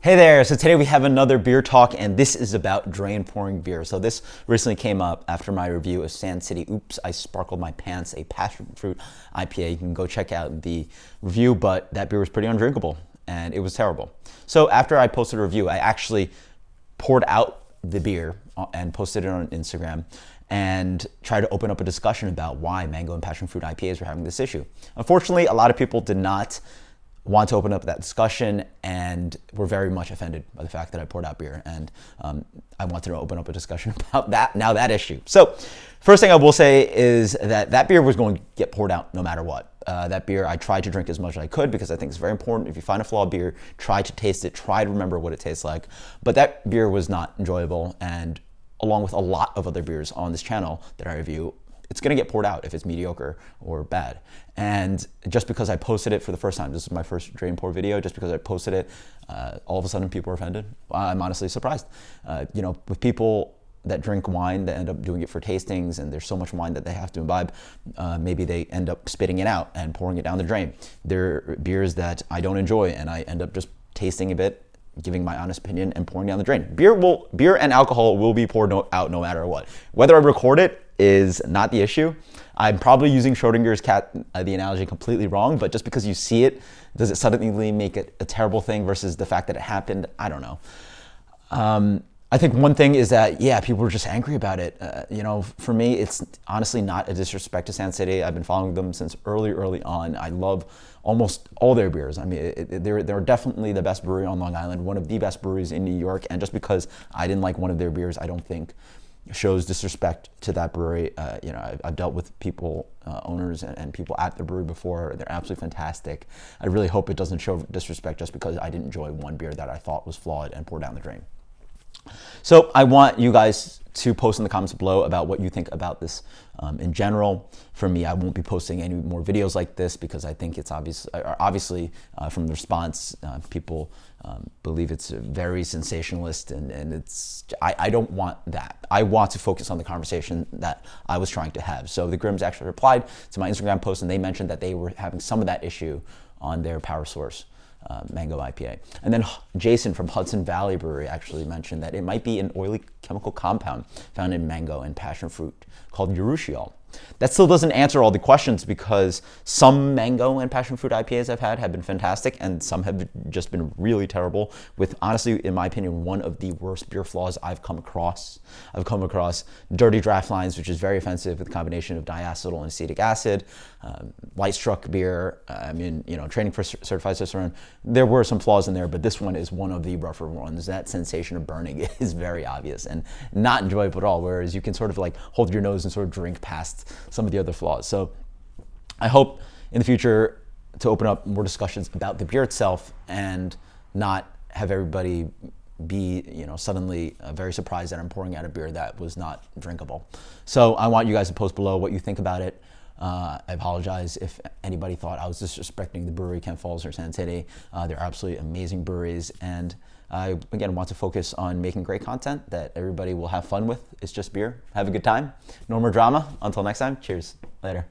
Hey there, so today we have another beer talk, and this is about drain pouring beer. So this recently came up after my review of Sand City Oops, I Sparkled My Pants, a passion fruit IPA. You can go check out the review, but that beer was pretty undrinkable and it was terrible. So after I posted a review, I actually poured out the beer and posted it on Instagram and tried to open up a discussion about why mango and passion fruit IPAs were having this issue. Unfortunately, a lot of people did not want to open up that discussion and were very much offended by the fact that I poured out beer, and I wanted to open up a discussion about that issue. So first thing I will say is that beer was going to get poured out no matter what. That beer I tried to drink as much as I could because I think it's very important. If you find a flawed beer, try to taste it, try to remember what it tastes like. But that beer was not enjoyable, and along with a lot of other beers on this channel that I review, it's gonna get poured out if it's mediocre or bad. And just because I posted it for the first time, this is my first drain pour video, just because I posted it, all of a sudden people are offended. I'm honestly surprised. With people that drink wine that end up doing it for tastings, and there's so much wine that they have to imbibe, maybe they end up spitting it out and pouring it down the drain. There are beers that I don't enjoy, and I end up just tasting a bit, giving my honest opinion, and pouring down the drain. Beer and alcohol will be poured out no matter what. Whether I record it is not the issue. I'm probably using Schrodinger's cat, the analogy, completely wrong, but just because you see it, does it suddenly make it a terrible thing versus the fact that it happened? I don't know. I think one thing is that, yeah, people were just angry about it. For me, it's honestly not a disrespect to Sand City. I've been following them since early on. I love almost all their beers. I mean, they're definitely the best brewery on Long Island, one of the best breweries in New York. And just because I didn't like one of their beers, I don't think shows disrespect to that brewery. I've dealt with people, owners and people at the brewery before. They're absolutely fantastic. I really hope it doesn't show disrespect just because I didn't enjoy one beer that I thought was flawed and poured down the drain. So I want you guys to post in the comments below about what you think about this in general. For me, I won't be posting any more videos like this because I think it's obviously from the response, people believe it's very sensationalist, and I don't want that. I want to focus on the conversation that I was trying to have. So the Grims actually replied to my Instagram post, and they mentioned that they were having some of that issue on their Power Source mango IPA. And then Jason from Hudson Valley Brewery actually mentioned that it might be an oily chemical compound found in mango and passion fruit called urushiol. That still doesn't answer all the questions, because some mango and passion fruit IPAs I've had have been fantastic, and some have just been really terrible, with, honestly, in my opinion, one of the worst beer flaws I've come across. I've come across dirty draft lines, which is very offensive, with a combination of diacetyl and acetic acid. Light Struck beer, training for certified cicerone. There were some flaws in there, but this one is one of the rougher ones. That sensation of burning is very obvious and not enjoyable at all, whereas you can sort of like hold your nose and sort of drink past some of the other flaws. So I hope in the future to open up more discussions about the beer itself and not have everybody be suddenly very surprised that I'm pouring out a beer that was not drinkable. So I want you guys to post below what you think about it. I apologize if anybody thought I was disrespecting the brewery, Kent Falls or Sand City. They're absolutely amazing breweries, and I, again, want to focus on making great content that everybody will have fun with. It's just beer. Have a good time. No more drama. Until next time, cheers. Later.